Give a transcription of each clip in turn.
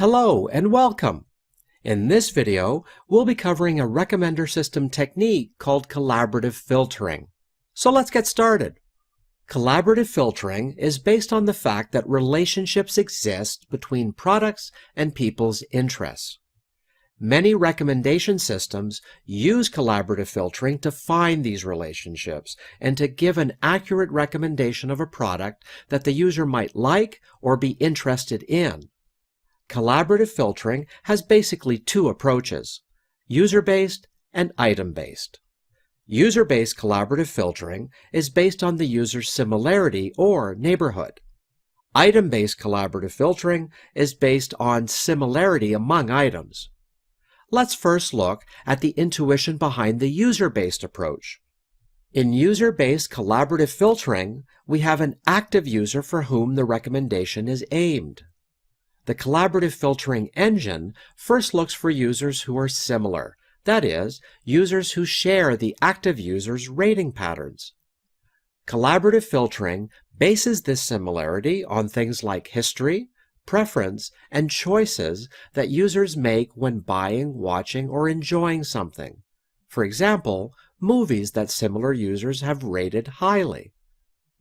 Hello and welcome! In this video, we'll be covering a recommender system technique called collaborative filtering. So let's get started. Collaborative filtering is based on the fact that relationships exist between products and people's interests. Many recommendation systems use collaborative filtering to find these relationships and to give an accurate recommendation of a product that the user might like or be interested in. Collaborative filtering has basically two approaches: user-based and item-based. User-based collaborative filtering is based on the user's similarity or neighborhood. Item-based collaborative filtering is based on similarity among items. Let's first look at the intuition behind the user-based approach. In user-based collaborative filtering, we have an active user for whom the recommendation is aimed. The collaborative filtering engine first looks for users who are similar, that is, users who share the active user's rating patterns. Collaborative filtering bases this similarity on things like history, preference, and choices that users make when buying, watching, or enjoying something. For example, movies that similar users have rated highly.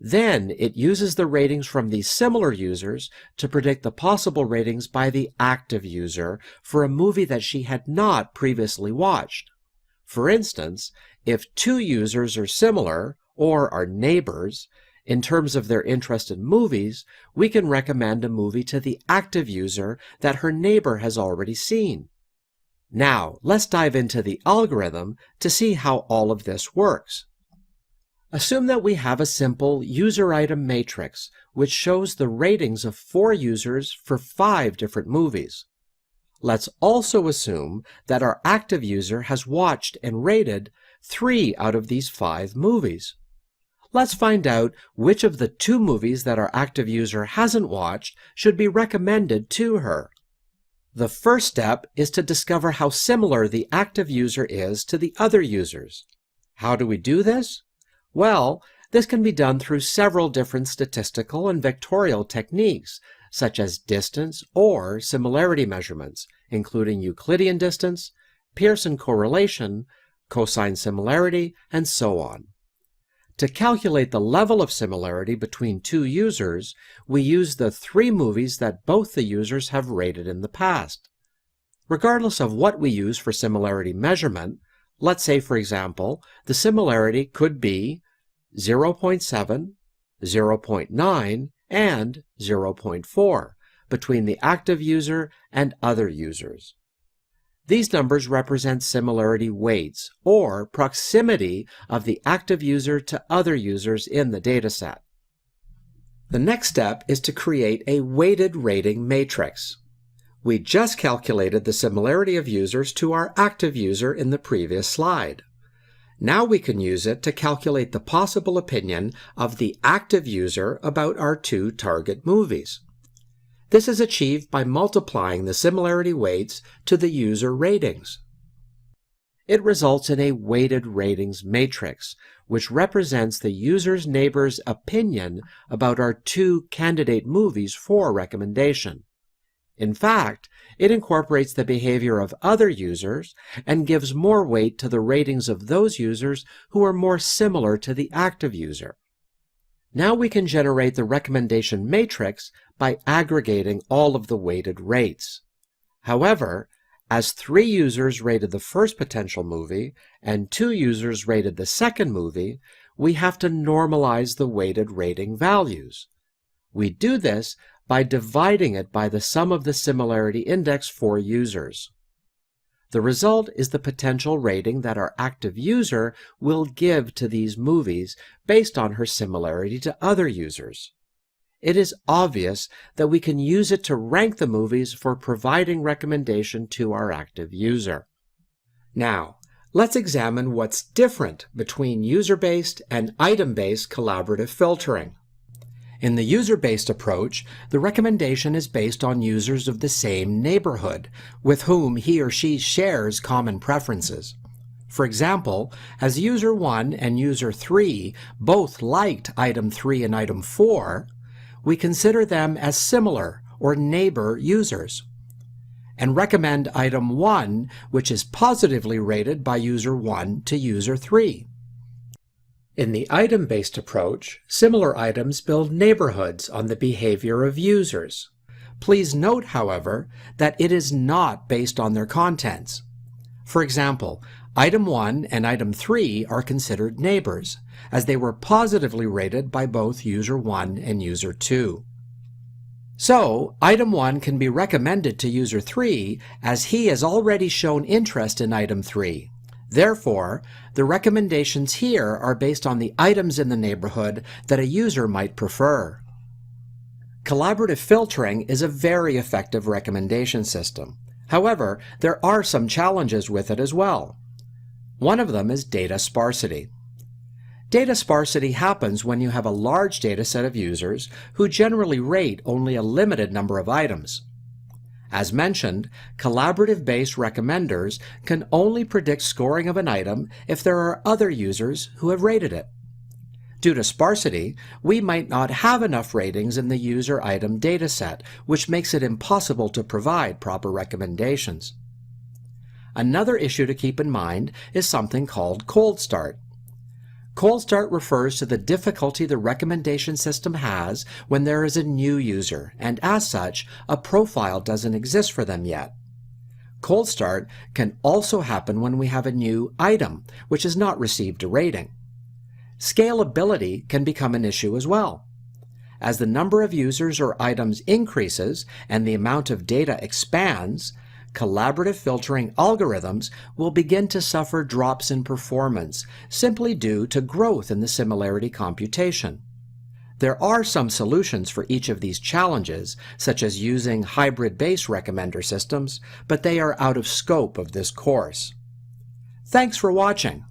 Then it uses the ratings from these similar users to predict the possible ratings by the active user for a movie that she had not previously watched. For instance, if two users are similar, or are neighbors, in terms of their interest in movies, we can recommend a movie to the active user that her neighbor has already seen. Now, let's dive into the algorithm to see how all of this works. Assume that we have a simple user item matrix which shows the ratings of 4 users for 5 different movies. Let's also assume that our active user has watched and rated 3 out of these 5 movies. Let's find out which of the 2 movies that our active user hasn't watched should be recommended to her. The first step is to discover how similar the active user is to the other users. How do we do this? Well, this can be done through several different statistical and vectorial techniques, such as distance or similarity measurements, including Euclidean distance, Pearson correlation, cosine similarity, and so on. To calculate the level of similarity between 2 users, we use the 3 movies that both the users have rated in the past. Regardless of what we use for similarity measurement, let's say, for example, the similarity could be 0.7, 0.9, and 0.4 between the active user and other users. These numbers represent similarity weights, or proximity of the active user to other users in the dataset. The next step is to create a weighted rating matrix. We just calculated the similarity of users to our active user in the previous slide. Now we can use it to calculate the possible opinion of the active user about our 2 target movies. This is achieved by multiplying the similarity weights to the user ratings. It results in a weighted ratings matrix, which represents the user's neighbor's opinion about our 2 candidate movies for recommendation. In fact, it incorporates the behavior of other users and gives more weight to the ratings of those users who are more similar to the active user. Now we can generate the recommendation matrix by aggregating all of the weighted rates. However, as 3 users rated the first potential movie and 2 users rated the second movie, we have to normalize the weighted rating values. We do this by dividing it by the sum of the similarity index for users. The result is the potential rating that our active user will give to these movies based on her similarity to other users. It is obvious that we can use it to rank the movies for providing recommendation to our active user. Now, let's examine what's different between user-based and item-based collaborative filtering. In the user-based approach, the recommendation is based on users of the same neighborhood, with whom he or she shares common preferences. For example, as user 1 and user 3 both liked item 3 and item 4, we consider them as similar or neighbor users. and recommend item 1, which is positively rated by user 1 to user 3. In the item-based approach, similar items build neighborhoods on the behavior of users. Please note, however, that it is not based on their contents. For example, item 1 and item 3 are considered neighbors, as they were positively rated by both user 1 and user 2. So, item 1 can be recommended to user 3 as he has already shown interest in item 3. Therefore, the recommendations here are based on the items in the neighborhood that a user might prefer. Collaborative filtering is a very effective recommendation system. However, there are some challenges with it as well. One of them is data sparsity. Data sparsity happens when you have a large data set of users who generally rate only a limited number of items. As mentioned, collaborative-based recommenders can only predict scoring of an item if there are other users who have rated it. Due to sparsity, we might not have enough ratings in the user item dataset, which makes it impossible to provide proper recommendations. Another issue to keep in mind is something called cold start. Cold start refers to the difficulty the recommendation system has when there is a new user, and as such, a profile doesn't exist for them yet. Cold start can also happen when we have a new item, which has not received a rating. Scalability can become an issue as well. As the number of users or items increases and the amount of data expands, collaborative filtering algorithms will begin to suffer drops in performance simply due to growth in the similarity computation. There are some solutions for each of these challenges, such as using hybrid-based recommender systems, but they are out of scope of this course. Thanks for watching.